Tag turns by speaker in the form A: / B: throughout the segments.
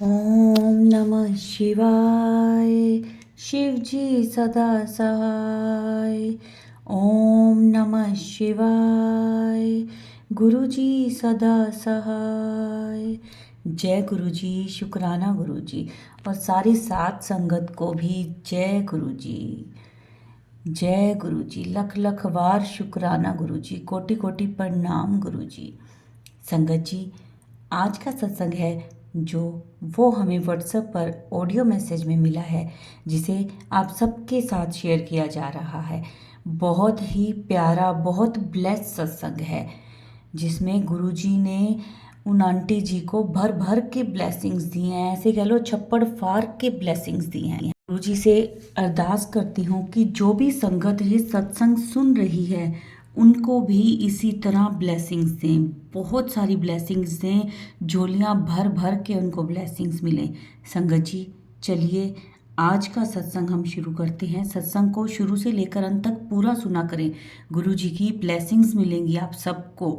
A: ओम नमः शिवाय। शिव जी सदा सहाय। ओम नमः शिवाय। गुरु जी सदा सहाय। जय गुरु जी, शुक्राना गुरु जी, और सारी सात संगत को भी जय गुरु जी। जय गुरु जी, लख लख वार शुक्राना गुरु जी, कोटि कोटि प्रणाम गुरु जी। संगत जी, आज का सत्संग है जो वो हमें व्हाट्सएप पर ऑडियो मैसेज में मिला है, जिसे आप सबके साथ शेयर किया जा रहा है। बहुत ही प्यारा, बहुत ब्लेस्ड सत्संग है, जिसमें गुरुजी ने उन आंटी जी को भर भर के ब्लेसिंग्स दिए हैं। ऐसे कह लो छप्पड़ फाड़ के ब्लेसिंग्स दिए हैं। गुरुजी से अरदास करती हूँ कि जो भी संगत ये सत्संग सुन रही है उनको भी इसी तरह ब्लेसिंग्स दें, बहुत सारी ब्लेसिंग्स दें, झोलियाँ भर भर के उनको ब्लेसिंग्स मिलें। संगत जी, चलिए आज का सत्संग हम शुरू करते हैं। सत्संग को शुरू से लेकर अंत तक पूरा सुना करें, गुरु जी की ब्लेसिंग्स मिलेंगी आप सबको।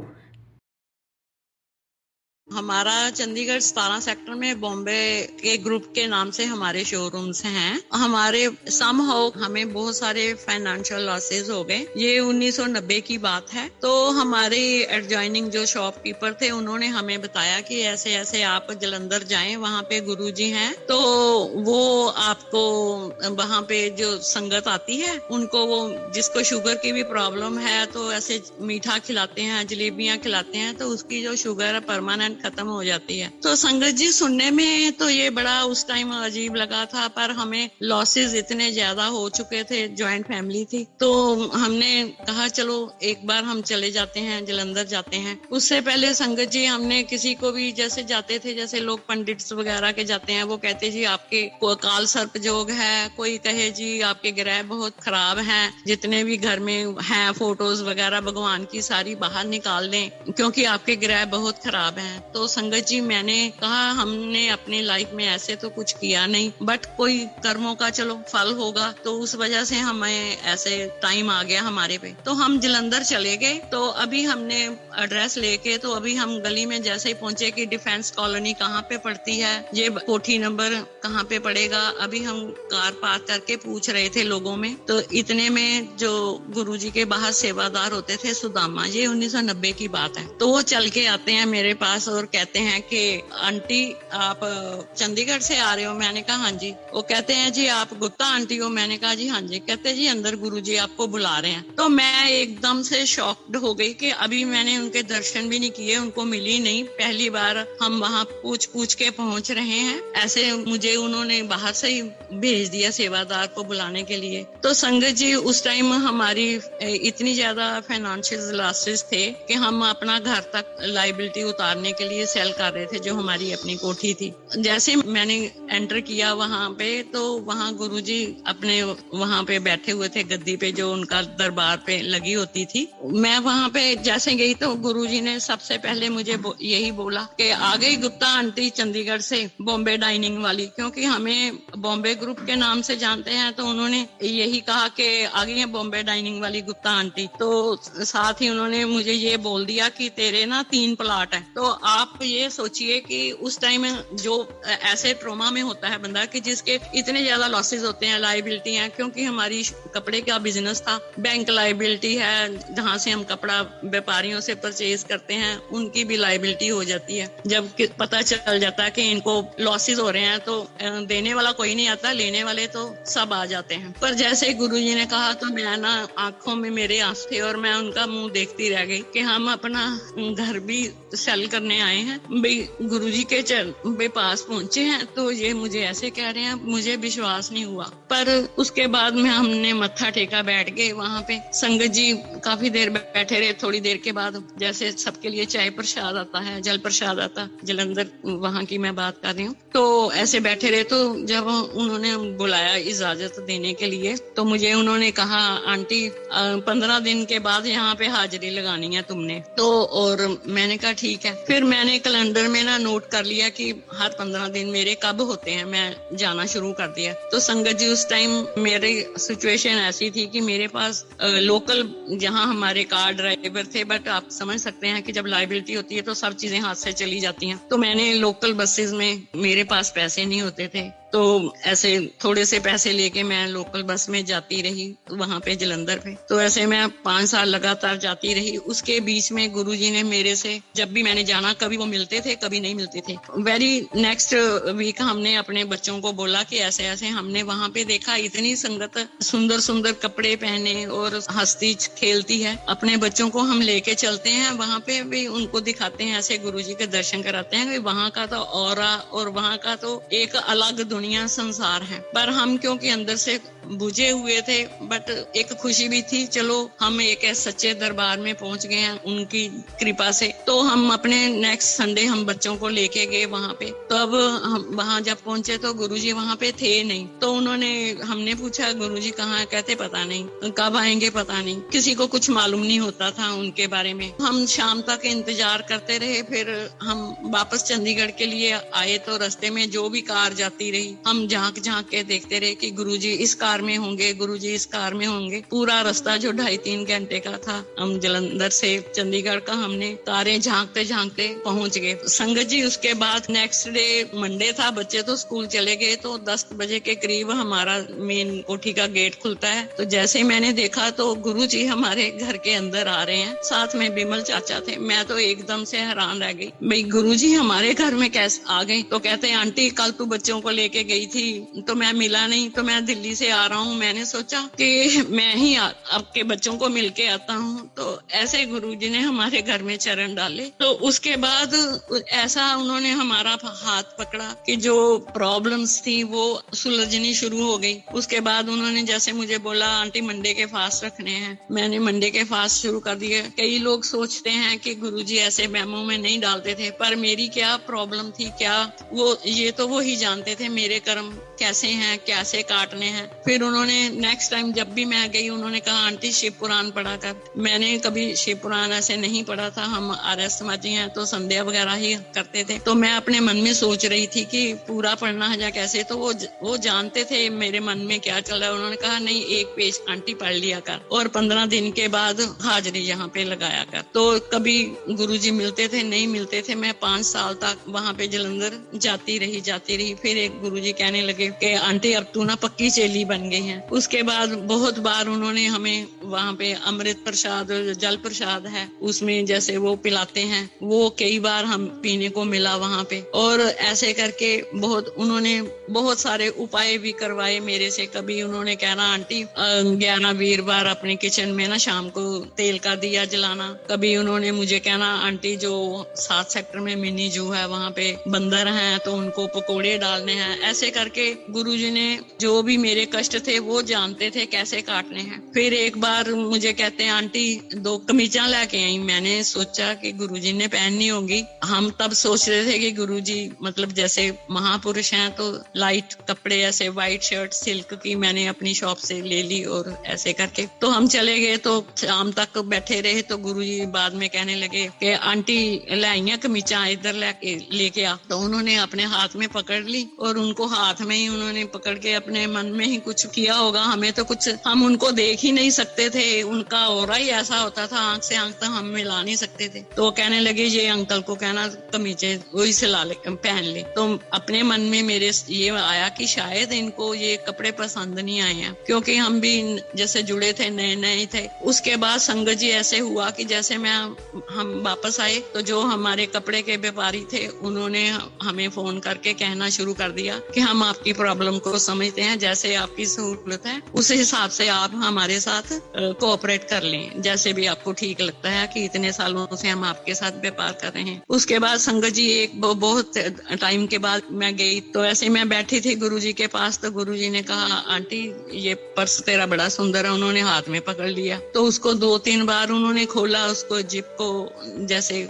B: हमारा चंडीगढ़ 17 सेक्टर में बॉम्बे के ग्रुप के नाम से हमारे शोरूम्स हैं। हमारे समहाउ हमें बहुत सारे फाइनेंशियल लॉसेस हो गए। ये 1990 की बात है। तो हमारे एडजॉइनिंग जो शॉपकीपर थे उन्होंने हमें बताया कि ऐसे ऐसे आप जलंधर जाएं, वहाँ पे गुरुजी हैं, तो वो आपको वहाँ पे जो संगत आती है उनको, वो जिसको शुगर की भी प्रॉब्लम है तो ऐसे मीठा खिलाते हैं, जलेबियां खिलाते हैं, तो उसकी जो शुगर है परमानेंट खत्म हो जाती है। तो संगत जी, सुनने में तो ये बड़ा उस टाइम अजीब लगा था, पर हमें लॉसेस इतने ज्यादा हो चुके थे, जॉइंट फैमिली थी, तो हमने कहा चलो एक बार हम चले जाते हैं, जलंधर जाते हैं। उससे पहले संगत जी हमने किसी को भी जैसे जाते थे, जैसे लोग पंडित्स वगैरह के जाते हैं, वो कहते जी आपके काल सर्प जोग है, कोई कहे जी आपके ग्रह बहुत खराब हैं, जितने भी घर में हैं फोटोज वगैरह भगवान की सारी बाहर निकाल दें, क्योंकि आपके ग्रह बहुत खराब हैं। तो संगत जी, मैंने कहा हमने अपनी लाइफ में ऐसे तो कुछ किया नहीं, बट कोई कर्मों का चलो फल होगा, तो उस वजह से हमें ऐसे टाइम आ गया हमारे पे। तो हम जलंधर चले गए। तो अभी हमने एड्रेस लेके, तो अभी हम गली में जैसे ही पहुंचे कि डिफेंस कॉलोनी कहाँ पे पड़ती है, ये कोठी नंबर कहाँ पे पड़ेगा, अभी हम कार पार्क करके पूछ रहे थे लोगों में। तो इतने में जो गुरुजी के बाहर सेवादार होते थे सुदामा, ये 1990 की बात है, तो वो चल के आते हैं मेरे पास और कहते हैं कि आंटी आप चंडीगढ़ से आ रहे हो? मैंने कहा हाँ जी। वो कहते हैं जी आप गुप्ता आंटी हो? मैंने कहा जी हाँ जी। कहते जी अंदर गुरुजी आपको बुला रहे हैं। तो मैं एकदम से शॉक्ड हो गई कि अभी मैंने उनके दर्शन भी नहीं किए, उनको मिली नहीं, पहली बार हम वहाँ पूछ पूछ के पहुंच रहे हैं। ऐसे मुझे उन्होंने बाहर से ही भेज दिया सेवादार को बुलाने के लिए। तो संगत जी, उस टाइम हमारी इतनी ज्यादा फाइनेंशियल लॉसेस थे कि हम अपना घर तक लाइबिलिटी उतारने के लिए सेल कर रहे थे, जो हमारी अपनी कोठी थी। जैसे मैंने एंटर किया वहां पे, तो वहां गुरुजी अपने वहां पे बैठे हुए थे गद्दी पे, जो उनका दरबार पे लगी होती थी। मैं वहां पे जैसे गई तो गुरुजी ने सबसे पहले मुझे यही बोला कि आ गई गुप्ता आंटी चंडीगढ़ से, बॉम्बे डाइनिंग वाली, क्योंकि हमें बॉम्बे ग्रुप के नाम से जानते हैं। तो उन्होंने यही कहा कि आ गई है बॉम्बे डाइनिंग वाली गुप्ता आंटी। तो साथ ही उन्होंने मुझे ये बोल दिया कि तेरे ना 3 प्लाट है। तो आप ये सोचिए कि उस टाइम जो ऐसे ट्रोमा में होता है बंदा कि जिसके इतने ज्यादा लॉसेस होते हैं, लाइबिलिटी है, क्योंकि हमारी कपड़े का बिजनेस था, बैंक लाइबिलिटी है, जहाँ से हम कपड़ा व्यापारियों से परचेज करते हैं, उनकी भी लाइबिलिटी हो जाती है। जब पता चल जाता है कि इनको लॉसेस हो रहे हैं, तो देने वाला कोई नहीं आता, लेने वाले तो सब आ जाते हैं। पर जैसे गुरुजी ने कहा तो मैं ना, आंखों में मेरे आंसू थे और मैं उनका मुंह देखती रह गई कि हम अपना घर भी सेल करने आए हैं, भाई गुरुजी के चरण पास पहुंचे हैं, तो ये मुझे ऐसे कह रहे हैं, मुझे विश्वास नहीं हुआ। पर उसके बाद में हमने मत्था टेका, बैठ गए वहां पे। संगत जी काफी देर बैठे रहे। थोड़ी देर के बाद जैसे सबके लिए चाय प्रसाद आता है, जल प्रसाद आता, जलंधर वहां की मैं बात कर रही हूँ, तो ऐसे बैठे रहे। तो जब उन्होंने बुलाया इजाजत देने के लिए, तो मुझे उन्होंने कहा आंटी 15 दिन के बाद यहाँ पे हाजिरी लगानी है तुमने। तो और मैंने कहा ठीक है। फिर मैंने कैलेंडर में ना नोट कर लिया कि हर 15 दिन मेरे कब होते हैं, मैं जाना शुरू कर दिया। तो संगत जी उस टाइम मेरी सिचुएशन ऐसी थी कि मेरे पास लोकल जहाँ हमारे कार ड्राइवर थे, बट आप समझ सकते हैं कि जब लाइबिलिटी होती है तो सब चीजें हाथ से चली जाती हैं। तो मैंने लोकल बसेस में, मेरे पास पैसे नहीं होते थे, तो ऐसे थोड़े से पैसे लेके मैं लोकल बस में जाती रही वहां पे जलंधर पे। तो ऐसे मैं 5 साल लगातार जाती रही। उसके बीच में गुरुजी ने मेरे से, जब भी मैंने जाना, कभी वो मिलते थे कभी नहीं मिलते थे। वेरी नेक्स्ट वीक हमने अपने बच्चों को बोला कि ऐसे ऐसे हमने वहां पे देखा, इतनी संगत सुंदर सुंदर कपड़े पहने और हंसती खेलती है। अपने बच्चों को हम लेके चलते हैं वहां पे भी, उनको दिखाते हैं, ऐसे गुरुजी के दर्शन कराते हैं। वहां का तो ऑरा और वहां का तो एक अलग दुनिया संसार है। पर हम क्योंकि अंदर से बुझे हुए थे, बट एक खुशी भी थी, चलो हम एक सच्चे दरबार में पहुंच गए हैं उनकी कृपा से। तो हम अपने नेक्स्ट संडे हम बच्चों को लेके गए वहां पे। तो अब हम वहां जब पहुंचे तो गुरुजी वहां पे थे नहीं। तो हमने पूछा गुरुजी कहाँ है? कहते पता नहीं, कब आएंगे पता नहीं। किसी को कुछ मालूम नहीं होता था उनके बारे में। हम शाम तक इंतजार करते रहे। फिर हम वापस चंडीगढ़ के लिए आए तो रास्ते में जो भी कार जाती रही, हम झांक झांक के देखते रहे कि गुरुजी इस कार में होंगे, गुरुजी इस कार में होंगे। पूरा रास्ता जो 2.5-3 घंटे का था, हम जलंधर से चंडीगढ़ का, हमने कारें झांकते झांकते पहुंच गए। संगत जी उसके बाद नेक्स्ट डे मंडे था, बच्चे तो स्कूल चले गए। तो 10 बजे के करीब हमारा मेन कोठी का गेट खुलता है। तो जैसे मैंने देखा तो गुरुजी हमारे घर के अंदर आ रहे हैं, साथ में बिमल चाचा थे। मैं तो एकदम से हैरान रह गई, भाई गुरुजी हमारे घर में कैसे आ गए? तो कहते हैं आंटी कल तू बच्चों को लेके गई थी तो मैं मिला नहीं, तो मैं दिल्ली से आ रहा हूँ। मैंने सोचा कि मैं ही आपके बच्चों को मिलके आता हूँ। तो ऐसे गुरुजी ने हमारे घर में चरण डाले। तो उसके बाद ऐसा उन्होंने हमारा हाथ पकड़ा कि जो प्रॉब्लम्स थी वो सुलझनी शुरू हो गई। उसके बाद उन्होंने जैसे मुझे बोला आंटी मंडे के फास्ट रखने हैं, मैंने मंडे के फास्ट शुरू कर दिए। कई लोग सोचते हैं कि गुरुजी ऐसे मेमो में नहीं डालते थे, पर मेरी क्या प्रॉब्लम थी, क्या ये तो वो ही जानते थे मेरे कर्म कैसे हैं, कैसे काटने हैं। फिर उन्होंने नेक्स्ट टाइम जब भी मैं गई, उन्होंने कहा आंटी शिव पुराण पढ़ा कर। मैंने कभी शिव पुराण ऐसे नहीं पढ़ा था, हम आर्य समाजी हैं तो संध्या वगैरह ही करते थे। तो मैं अपने मन में सोच रही थी कि पूरा पढ़ना है या कैसे। तो वो जानते थे मेरे मन में क्या चल रहा है। उन्होंने कहा नहीं, एक पेज आंटी पढ़ लिया कर और 15 दिन के बाद हाजिरी यहाँ पे लगाया कर। तो कभी गुरुजी मिलते थे, नहीं मिलते थे। मैं 5 साल तक वहां पे जलंधर जाती रही। फिर एक गुरुजी कहने लगे कि आंटी अब तू ना पक्की चेली बन गई है। उसके बाद बहुत बार उन्होंने हमें वहां पे अमृत प्रसाद, जल प्रसाद है उसमें जैसे वो पिलाते हैं, वो कई बार हम पीने को मिला वहां पे। और ऐसे करके उन्होंने बहुत सारे उपाय भी करवाए मेरे से। कभी उन्होंने कहना आंटी 11 वीरवार अपने किचन में ना शाम को तेल का दिया जलाना। कभी उन्होंने मुझे कहना आंटी जो 7 सेक्टर में मिनी जू है वहां पे बंदर हैं तो उनको पकोड़े डालने हैं। ऐसे करके गुरुजी ने जो भी मेरे कष्ट थे वो जानते थे कैसे काटने हैं। फिर एक बार मुझे कहते हैं आंटी 2 कमीजा लेके आई। मैंने सोचा कि गुरुजी ने पहननी होगी। हम तब सोच रहे थे कि गुरुजी मतलब जैसे महापुरुष हैं तो लाइट कपड़े, ऐसे व्हाइट शर्ट सिल्क की मैंने अपनी शॉप से ले ली और ऐसे करके तो हम चले गए। तो शाम तक बैठे रहे तो गुरुजी बाद में कहने लगे कि आंटी लाइया कमीजा इधर लेके आ। तो उन्होंने अपने हाथ में पकड़ ली और उनको हाथ में ही उन्होंने पकड़ के अपने मन में ही कुछ किया होगा। हमें तो कुछ, हम उनको देख ही नहीं सकते थे, उनका ऑरा ही ऐसा होता था, आंख से आंख तक हम मिला नहीं सकते थे। तो कहने लगे ये अंकल को कहना कमीजे वही सिला ले, पहन ले। तो अपने मन में मेरे ये आया कि शायद इनको ये कपड़े पसंद नहीं आए हैं, क्योंकि हम भी जैसे जुड़े थे, नए नए थे। उसके बाद संगत जी ऐसे हुआ कि जैसे हम वापस आए तो जो हमारे कपड़े के व्यापारी थे उन्होंने हमें फोन करके कहना शुरू कर दिया कि हम आपकी प्रॉब्लम को समझते हैं, जैसे आपकी सहूलत है उस हिसाब से आप हमारे साथ कोऑपरेट कर लें, जैसे भी आपको ठीक लगता है कि इतने सालों से हम आपके साथ व्यापार कर रहे हैं। उसके बाद संगत जी एक बहुत टाइम के बाद मैं गई तो ऐसे मैं बैठी थी गुरुजी के पास। तो गुरुजी ने कहा आंटी ये पर्स तेरा बड़ा सुंदर है। उन्होंने हाथ में पकड़ लिया तो उसको 2-3 बार उन्होंने खोला, उसको जिप को जैसे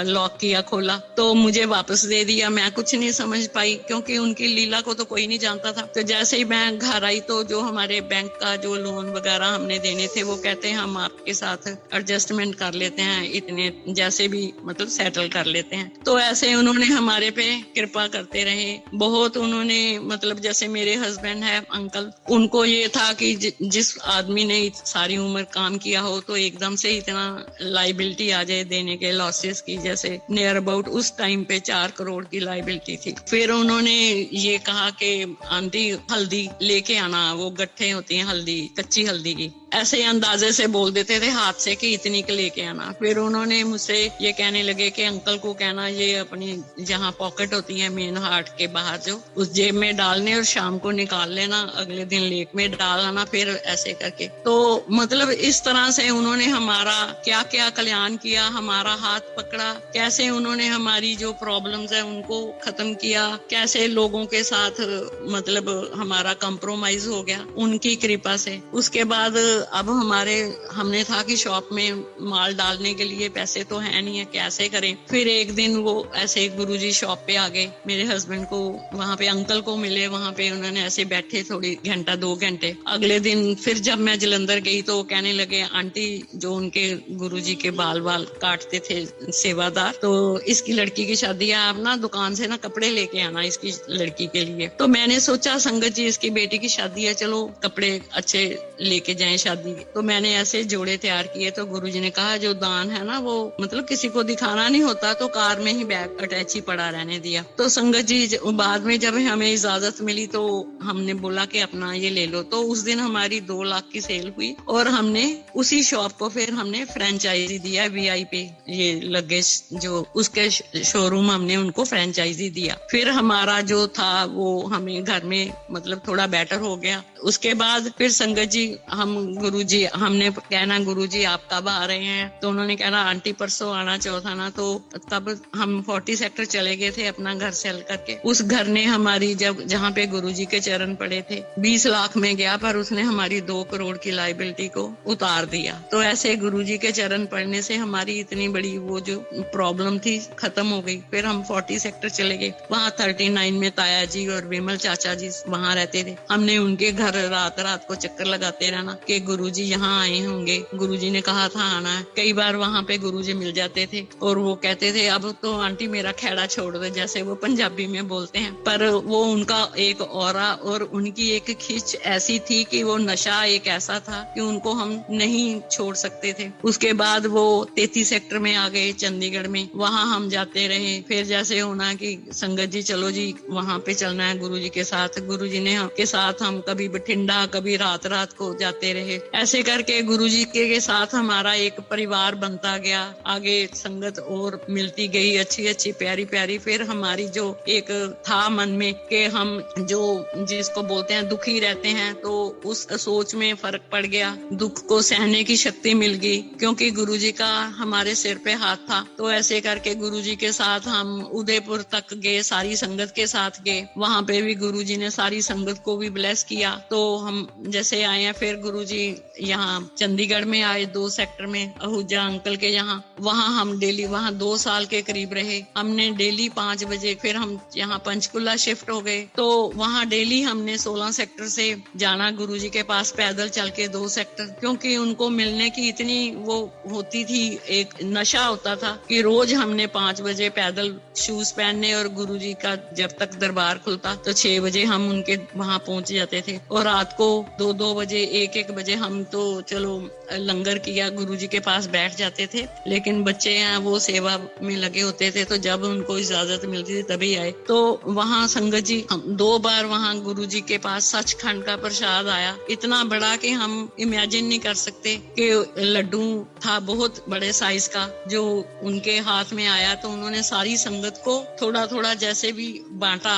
B: लॉक किया, खोला तो मुझे वापस दे दिया। मैं कुछ नहीं समझ पाई क्योंकि उनकी लीला को तो कोई नहीं जानता था। तो जैसे ही मैं घर आई तो जो हमारे बैंक का जो लोन वगैरह हमने देने थे वो कहते हैं हम आपके साथ एडजस्टमेंट कर लेते हैं, इतने जैसे भी मतलब सेटल कर लेते हैं। तो ऐसे उन्होंने हमारे पे कृपा करते रहे बहुत। उन्होंने मतलब जैसे मेरे हस्बैंड है अंकल, उनको ये था कि जिस आदमी ने सारी उम्र काम किया हो तो एकदम से इतना लाइबिलिटी आ जाए देने के लॉसेस की, जैसे नियर अबाउट उस टाइम पे 4 करोड़ की लाइबिलिटी थी। फिर उन्होंने ये कहा कि आंटी हल्दी लेके आना, वो गट्ठे होती हैं हल्दी, कच्ची हल्दी की, ऐसे अंदाजे से बोल देते थे हाथ से कि इतनी के लेके आना। फिर उन्होंने मुझसे ये कहने लगे कि अंकल को कहना ये अपनी जहाँ पॉकेट होती है मेन हार्ट के बाहर जो, उस जेब में डालने और शाम को निकाल लेना, अगले दिन लेक में डाल आना, फिर ऐसे करके। तो मतलब इस तरह से उन्होंने हमारा क्या क्या कल्याण किया, हमारा हाथ पकड़ा, कैसे उन्होंने हमारी जो प्रॉब्लम्स है उनको खत्म किया, कैसे लोगों के साथ मतलब हमारा कंप्रोमाइज हो गया उनकी कृपा से। उसके बाद अब हमने था कि शॉप में माल डालने के लिए पैसे तो है नहीं है, कैसे करें। फिर एक दिन वो ऐसे गुरुजी शॉप पे आ गए, मेरे हस्बैंड को वहां पे अंकल को मिले, वहां पे उन्होंने ऐसे बैठे थोड़ी घंटा 2 घंटे। अगले दिन फिर जब मैं जलंधर गई तो कहने लगे आंटी जो उनके गुरुजी के बाल काटते थे सेवादार, तो इसकी लड़की की शादी है, आप ना दुकान से ना कपड़े लेके आना इसकी लड़की के लिए। तो मैंने सोचा संगत जी इसकी बेटी की शादी है, चलो कपड़े अच्छे लेके जाएं शादी। तो मैंने ऐसे जोड़े तैयार किए। तो गुरुजी ने कहा जो दान है ना वो मतलब किसी को दिखाना नहीं होता, तो कार में ही बैग अटैच ही पड़ा रहने दिया। तो संगत जी बाद में जब हमें इजाजत मिली तो हमने बोला कि अपना ये ले लो। तो उस दिन हमारी 2 लाख की सेल हुई और हमने उसी शॉप को फिर हमने फ्रेंचाइजी दिया, VIP ये लगेज जो उसके शोरूम हमने उनको फ्रेंचाइजी दिया। फिर हमारा जो था वो हमें घर में मतलब थोड़ा बेटर हो गया। उसके बाद फिर संगत जी गुरुजी हमने कहना गुरुजी आप कब आ रहे हैं, तो उन्होंने कहना आंटी परसों आना चौथा ना। तो तब हम 40 सेक्टर चले गए थे अपना घर सेल करके। उस घर ने हमारी जहाँ पे गुरुजी के चरण पड़े थे 20 लाख में गया, पर उसने हमारी 2 करोड़ की लाइबिलिटी को उतार दिया। तो ऐसे गुरुजी के चरण पड़ने से हमारी इतनी बड़ी वो जो प्रॉब्लम थी खत्म हो गई। फिर हम 40 सेक्टर चले गए, वहाँ 39 में ताया जी और विमल चाचा जी वहाँ रहते थे। हमने उनके घर रात रात को चक्कर लगाते रहना कि गुरुजी यहाँ आए होंगे, गुरुजी ने कहा था आना है। कई बार वहाँ पे गुरुजी मिल जाते थे और वो कहते थे अब तो आंटी मेरा खेड़ा छोड़ दो, जैसे वो पंजाबी में बोलते हैं। पर वो उनका एक ऑरा और उनकी एक खींच ऐसी थी कि वो नशा एक ऐसा था कि उनको हम नहीं छोड़ सकते थे। उसके बाद वो 33 सेक्टर में आ गए चंडीगढ़ में, वहाँ हम जाते रहे। फिर जैसे होना कि संगत जी चलो जी वहाँ पे चलना है गुरुजी के साथ, गुरुजी ने के साथ हम कभी बठिंडा कभी रात रात को जाते रहे। ऐसे करके गुरुजी के साथ हमारा एक परिवार बनता गया। आगे संगत और मिलती गई अच्छी अच्छी प्यारी प्यारी। फिर हमारी जो एक था मन में कि हम जो जिसको बोलते हैं दुखी रहते हैं, तो उस सोच में फर्क पड़ गया, दुख को सहने की शक्ति मिल गई क्योंकि गुरुजी का हमारे सिर पे हाथ था। तो ऐसे करके गुरुजी के साथ हम उदयपुर तक गए, सारी संगत के साथ गए। वहां पे भी गुरुजी ने सारी संगत को भी ब्लेस किया। तो हम जैसे आए हैं फिर गुरुजी यहाँ चंडीगढ़ में आए 2 सेक्टर में आहूजा अंकल के यहाँ, वहाँ हम डेली वहाँ 2 साल के करीब रहे। हमने डेली 5 बजे फिर हम यहाँ पंचकुला शिफ्ट हो गए। तो वहाँ डेली हमने 16 सेक्टर से जाना गुरुजी के पास पैदल चल के 2 सेक्टर, क्योंकि उनको मिलने की इतनी वो होती थी, एक नशा होता था कि रोज हमने 5 बजे पैदल शूज पहनने और गुरुजी का जब तक दरबार खुलता तो 6 बजे हम उनके वहाँ पहुंच जाते थे। और रात को 2-2 बजे 1-1 बजे हम तो चलो लंगर किया गुरुजी के पास बैठ जाते थे, लेकिन बच्चे हैं वो सेवा में लगे होते थे, तो जब उनको इजाजत मिलती थी तभी आए। तो वहाँ संगत जी हम 2 बार वहाँ गुरुजी के पास सचखंड का प्रसाद आया, इतना बड़ा कि हम इमेजिन नहीं कर सकते कि लड्डू था बहुत बड़े साइज का जो उनके हाथ में आया। तो उन्होंने सारी संगत को थोड़ा थोड़ा जैसे भी बांटा,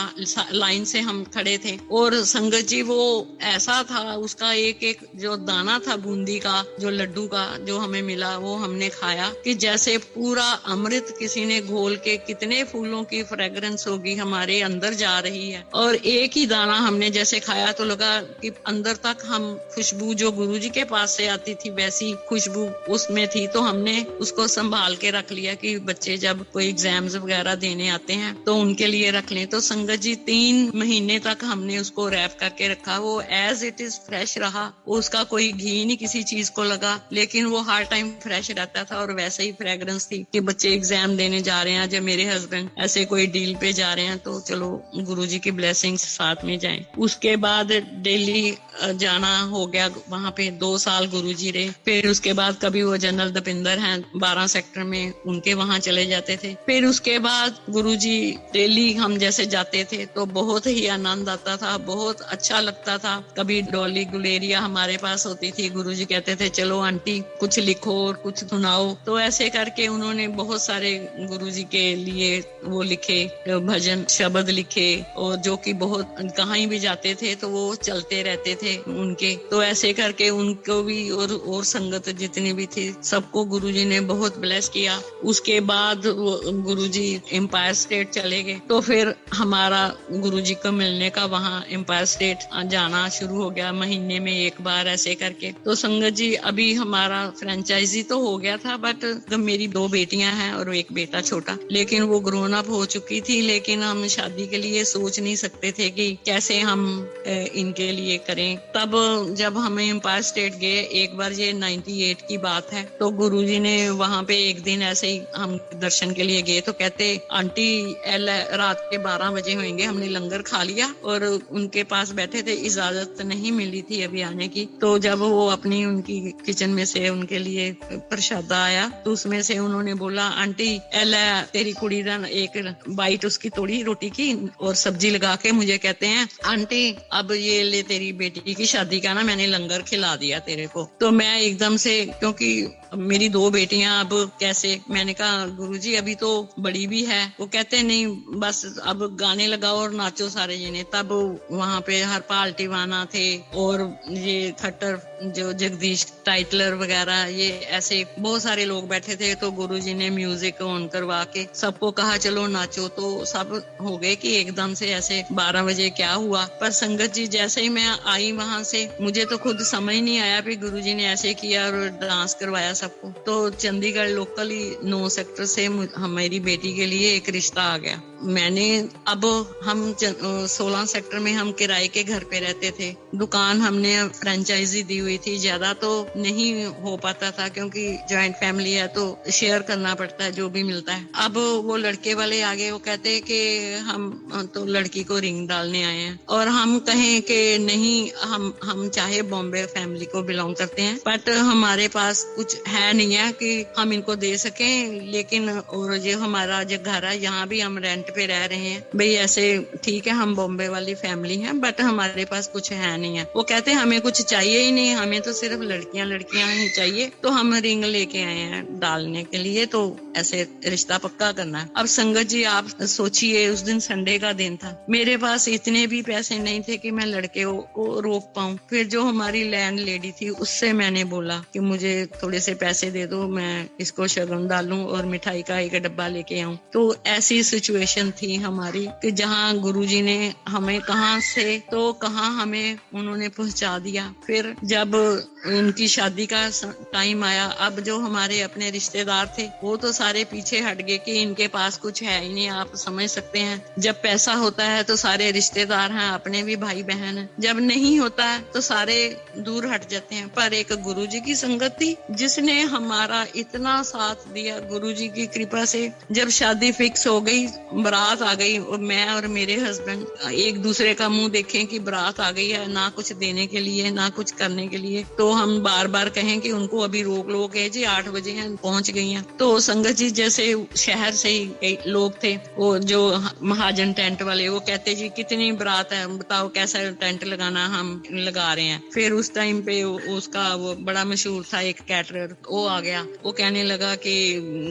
B: लाइन से हम खड़े थे। और संगत जी वो ऐसा था, उसका एक एक जो दाना था बूंदी का, जो लड्डू का जो हमें मिला, वो हमने खाया कि जैसे पूरा अमृत किसी ने घोल के, कितने फूलों की फ्रेग्रेंस होगी हमारे अंदर जा रही है। और एक ही दाना हमने जैसे खाया तो लगा कि अंदर तक हम खुशबू जो गुरुजी के पास से आती थी वैसी खुशबू उसमें थी। तो हमने उसको संभाल के रख लिया कि बच्चे जब कोई एग्जाम्स वगैरह देने आते हैं तो उनके लिए रख लें। तो संगत जी 3 महीने तक हमने उसको रैप करके रखा, वो एज इट इज फ्रेश रहा, उसका कोई घी नहीं किसी चीज को लगा, लेकिन वो हर टाइम फ्रेश रहता था और वैसे ही फ्रेग्रेंस थी कि बच्चे एग्जाम देने जा रहे हैं, जब मेरे हस्बैंड ऐसे कोई डील पे जा रहे हैं तो चलो गुरुजी की ब्लेसिंग्स साथ में जाएं। उसके बाद डेली जाना हो गया वहां पे, 2 साल गुरुजी रहे। फिर उसके बाद कभी वो जनरल दपिंदर हैं 12 सेक्टर में, उनके वहां चले जाते थे। फिर उसके बाद गुरुजी डेली हम जैसे जाते थे तो बहुत ही आनंद आता था, बहुत अच्छा लगता था। कभी डॉली गुलेरिया हमारे पास होती थी, गुरुजी कहते थे चलो आंटी कुछ लिखो और कुछ सुनाओ। तो ऐसे करके उन्होंने बहुत सारे गुरुजी के लिए वो लिखे, भजन शब्द लिखे, और जो कि बहुत कहीं भी जाते थे तो वो चलते रहते थे उनके। तो ऐसे करके उनको भी और संगत जितनी भी थी सबको गुरुजी ने बहुत ब्लेस किया। उसके बाद गुरुजी एम्पायर स्टेट चले गए, तो फिर हमारा गुरुजी को मिलने का वहाँ एम्पायर स्टेट जाना शुरू हो गया, महीने में एक बार ऐसे करके। तो संगत जी अभी हमारा फ्रेंचाइजी तो हो गया था, बट मेरी 2 बेटियां हैं और एक बेटा छोटा, लेकिन वो ग्रोन अप हो चुकी थी। लेकिन हम शादी के लिए सोच नहीं सकते थे कि कैसे हम इनके लिए करें। तब जब हम एम्पायर स्टेट गए एक बार, ये 98 की बात है, तो गुरुजी ने वहां पे एक दिन ऐसे ही हम दर्शन के लिए गए तो कहते आंटी रात के 12 बजे होंगे, हमने लंगर खा लिया और उनके पास बैठे थे, इजाजत नहीं मिली थी अभी आने की। तो जब वो अपनी उनकी किचन में से उनके लिए प्रसाद आया तो उसमें से उन्होंने बोला आंटी तेरी कुड़ी दा एक बाइट उसकी तोड़ी रोटी की और सब्जी लगा के मुझे कहते हैं आंटी अब ये ले तेरी बेटी की शादी का ना मैंने लंगर खिला दिया तेरे को। तो मैं एकदम से, क्योंकि मेरी 2 बेटियां अब कैसे, मैंने कहा गुरुजी अभी तो बड़ी भी है। वो कहते नहीं बस अब गाने लगाओ और नाचो सारे जने। तब वहां पे हरपाल टिवाना थे और ये खट्टर जो जगदीश टाइटलर वगैरह, ये ऐसे बहुत सारे लोग बैठे थे। तो गुरुजी ने म्यूजिक ऑन करवा के सबको कहा चलो नाचो। तो सब हो गए कि एकदम से ऐसे 12 बजे क्या हुआ। पर संगत जी जैसे ही मैं आई वहां से, मुझे तो खुद समझ नहीं आया कि गुरुजी ने ऐसे किया और डांस करवाया सबको। तो चंडीगढ़ लोकली 9 सेक्टर से हमारी बेटी के लिए एक रिश्ता आ गया। मैंने अब हम 16 सेक्टर में हम किराए के घर पे रहते थे। दुकान हमने फ्रेंचाइजी दी हुई थी, ज्यादा तो नहीं हो पाता था क्योंकि जॉइंट फैमिली है तो शेयर करना पड़ता है जो भी मिलता है। अब वो लड़के वाले आगे वो कहते हैं कि हम तो लड़की को रिंग डालने आए हैं, और हम कहें कि नहीं, हम चाहे बॉम्बे फैमिली को बिलोंग करते हैं बट हमारे पास कुछ है नहीं है कि हम इनको दे सकें। लेकिन और जो हमारा जो घर है यहाँ भी हम रेंट पे रह रहे हैं भाई, ऐसे ठीक है हम बॉम्बे वाली फैमिली हैं बट हमारे पास कुछ है नहीं है। वो कहते हैं हमें कुछ चाहिए ही नहीं, हमें तो सिर्फ लड़कियां ही चाहिए, तो हम रिंग लेके आए हैं डालने के लिए, तो ऐसे रिश्ता पक्का करना है। अब संगत जी आप सोचिए, उस दिन संडे का दिन था, मेरे पास इतने भी पैसे नहीं थे कि मैं लड़के को रोक पाऊं। फिर जो हमारी लैंड लेडी थी उससे मैंने बोला कि मुझे थोड़े से पैसे दे दो, मैं इसको शगुन डालूं और मिठाई का एक डब्बा लेके आऊं। तो ऐसी सिचुएशन थी हमारी कि जहाँ गुरुजी ने हमें कहाँ से तो कहाँ हमें उन्होंने पहुंचा दिया। फिर जब उनकी शादी का टाइम आया, अब जो हमारे अपने रिश्तेदार थे वो तो सारे पीछे हट गए कि इनके पास कुछ है ही नहीं। आप समझ सकते हैं, जब पैसा होता है तो सारे रिश्तेदार हैं, अपने भी भाई बहन हैं, जब नहीं होता है तो सारे दूर हट जाते हैं। पर एक गुरुजी की संगत थी जिसने हमारा इतना साथ दिया, गुरुजी की कृपा से। जब शादी फिक्स हो गई, बारात आ गई, और मैं और मेरे हस्बैंड एक दूसरे का मुंह देखें कि बारात आ गई है, ना कुछ देने के लिए ना कुछ करने के लिए, तो हम बार बार कहें कि उनको अभी रोक लो के जी 8 बजे हैं पहुंच गई हैं। तो संगत जी जैसे शहर से ही लोग थे, वो जो महाजन टेंट वाले, वो कहते जी कितनी बारात है बताओ, कैसा टेंट लगाना, हम लगा रहे हैं। फिर उस टाइम पे उसका वो बड़ा मशहूर था एक कैटरर, वो आ गया, वो कहने लगा कि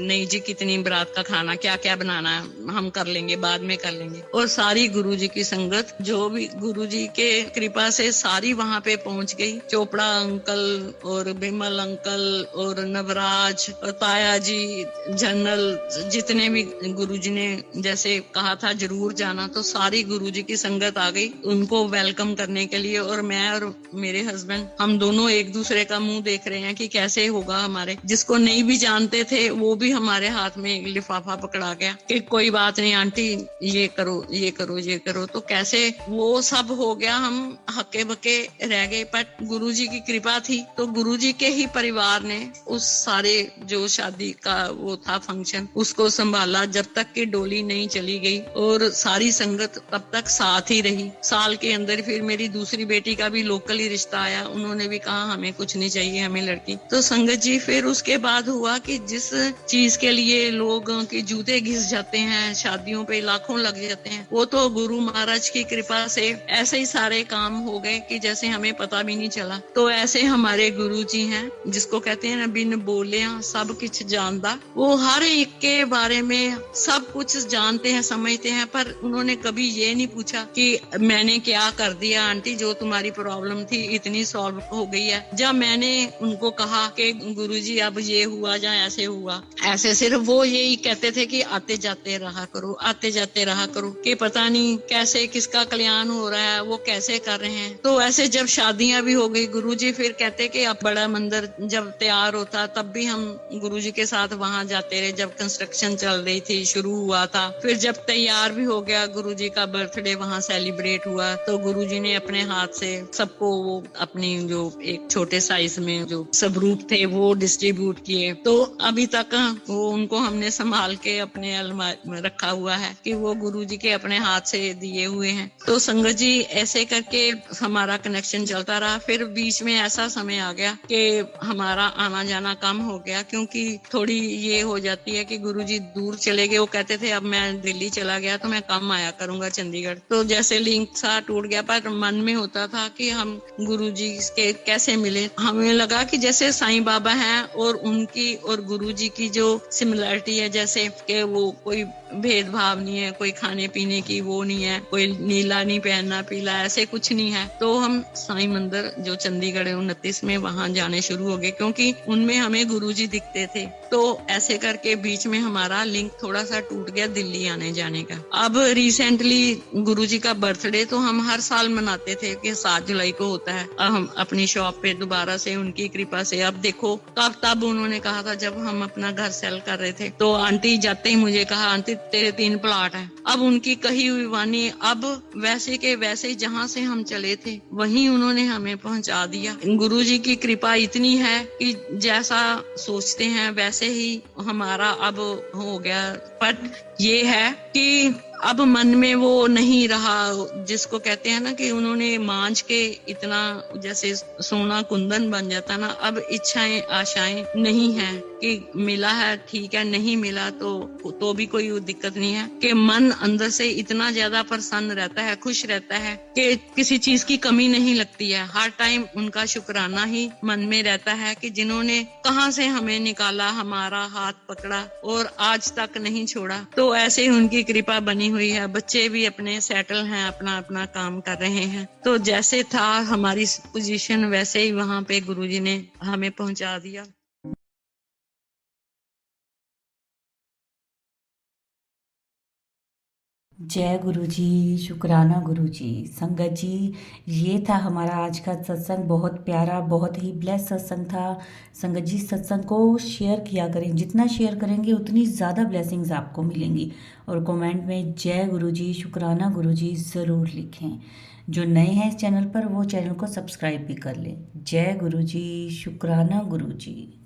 B: नहीं जी कितनी बारात का खाना, क्या क्या बनाना है हम कर लेंगे, बाद में कर लेंगे। और सारी गुरुजी की संगत जो भी गुरुजी के कृपा से सारी वहां पे पहुंच गई। चोपड़ा अंकल और बिमल अंकल और नवराज और ताया जी, जनरल, जितने भी गुरुजी ने जैसे कहा था जरूर जाना, तो सारी गुरुजी की संगत आ गई उनको वेलकम करने के लिए। और मैं और मेरे हस्बैंड हम दोनों एक दूसरे का मुंह देख रहे हैं कि कैसे होगा। हमारे जिसको नहीं भी जानते थे वो भी हमारे हाथ में एक लिफाफा पकड़ा गया कि कोई बात नहीं आंटी, ये करो ये करो ये करो। तो कैसे वो सब हो गया, हम हक्के बक्के रह गए। पर गुरुजी की कृपा थी, तो गुरुजी के ही परिवार ने उस सारे जो शादी का वो था फंक्शन, उसको संभाला जब तक कि डोली नहीं चली गई, और सारी संगत तब तक साथ ही रही। साल के अंदर फिर मेरी दूसरी बेटी का भी लोकल ही रिश्ता आया, उन्होंने भी कहा हमें कुछ नहीं चाहिए, हमें लड़की। तो संगत जी फिर उसके बाद हुआ कि जिस चीज के लिए लोगों के जूते घिस जाते हैं, शादियों पे लाखों लग जाते हैं, वो तो गुरु महाराज की कृपा से ऐसे ही सारे काम हो गए कि जैसे हमें पता भी नहीं चला। तो ऐसे हमारे गुरु जी हैं, जिसको कहते हैं ना बिन बोले सब कुछ जानता। वो हर एक के बारे में सब कुछ जानते हैं, समझते हैं, पर उन्होंने कभी ये नहीं पूछा कि मैंने क्या कर दिया आंटी, जो तुम्हारी प्रॉब्लम थी इतनी सॉल्व हो गई है। जब मैंने उनको कहा कि गुरुजी अब ये हुआ या ऐसे हुआ, ऐसे सिर्फ वो यही कहते थे कि आते जाते रहा करो, आते जाते रहा करो, कि पता नहीं कैसे किसका कल्याण हो रहा है, वो कैसे कर रहे हैं। तो ऐसे जब शादियां भी हो गई, गुरुजी फिर कहते कि अब बड़ा मंदिर जब तैयार होता तब भी हम गुरुजी के साथ वहां जाते रहे। जब कंस्ट्रक्शन चल रही थी, शुरू हुआ था, फिर जब तैयार भी हो गया, गुरुजी का बर्थडे वहां सेलिब्रेट हुआ, तो गुरुजी ने अपने हाथ से सबको वो अपनी जो एक छोटे साइज में जो स्वरूप थे वो डिस्ट्रीब्यूट किए। तो अभी तक वो उनको हमने संभाल के अपने अलमारी में रखा हुआ है कि वो गुरुजी के अपने हाथ से दिए हुए हैं। तो संगत जी ऐसे करके हमारा कनेक्शन चलता रहा। फिर बीच में ऐसा समय आ गया कि हमारा आना जाना कम हो गया, क्योंकि थोड़ी ये हो जाती है कि गुरुजी दूर चले गए। वो कहते थे अब मैं दिल्ली चला गया तो मैं कम आया करूंगा चंडीगढ़, तो जैसे लिंक सा टूट गया। पर मन में होता था कि हम गुरुजी के कैसे मिले। हमें लगा कि जैसे साईं बाबा हैं और उनकी और गुरुजी की जो सिमिलरिटी है, जैसे कि वो कोई भेदभाव नहीं है, कोई खाने पीने की वो नहीं है, कोई नीला नहीं पहनना पीला, ऐसे कुछ नहीं है। तो हम साईं मंदिर जो चंडीगढ़ 29 में वहां जाने शुरू हो गए, क्योंकि उनमें हमें गुरुजी दिखते थे। तो ऐसे करके बीच में हमारा लिंक थोड़ा सा टूट गया दिल्ली आने जाने का। अब रिसेंटली गुरुजी का बर्थडे तो हम हर साल मनाते थे कि 7 जुलाई को होता है। हम अपनी शॉप पे दोबारा से उनकी कृपा से, अब देखो तब उन्होंने कहा था जब हम अपना घर सेल कर रहे थे, तो आंटी जाते ही मुझे कहा आंटी तेरे 3 प्लाट हैं। अब उनकी कही हुई वाणी अब वैसे के वैसे जहां से हम चले थे वहीं उन्होंने हमें पहुंचा दिया। गुरुजी की कृपा इतनी है कि जैसा सोचते हैं वैसे ही हमारा अब हो गया। पर ये है कि अब मन में वो नहीं रहा, जिसको कहते हैं ना कि उन्होंने मांझ के इतना जैसे सोना कुंदन बन जाता ना। अब इच्छाएं आशाएं नहीं है कि मिला है ठीक है, नहीं मिला तो भी कोई दिक्कत नहीं है, कि मन अंदर से इतना ज्यादा प्रसन्न रहता है, खुश रहता है कि किसी चीज की कमी नहीं लगती है। हर टाइम उनका शुक्राना ही मन में रहता है कि जिन्होंने कहां से हमें निकाला, हमारा हाथ पकड़ा और आज तक नहीं छोड़ा। तो ऐसे उनकी कृपा बनी हुई है। बच्चे भी अपने सेटल हैं, अपना अपना काम कर रहे हैं। तो जैसे था हमारी पोजीशन वैसे ही वहां पे गुरुजी ने हमें पहुंचा दिया।
A: जय गुरु जी, शुक्राना गुरु जी। संगत जी, ये था हमारा आज का सत्संग। बहुत प्यारा, बहुत ही ब्लेस सत्संग था। संगत जी सत्संग को शेयर किया करें, जितना शेयर करेंगे उतनी ज़्यादा ब्लेसिंग्स आपको मिलेंगी। और कमेंट में जय गुरु जी, शुक्राना गुरु जी ज़रूर लिखें। जो नए हैं इस चैनल पर वो चैनल को सब्सक्राइब भी कर लें। जय गुरु जी, शुक्राना गुरु जी।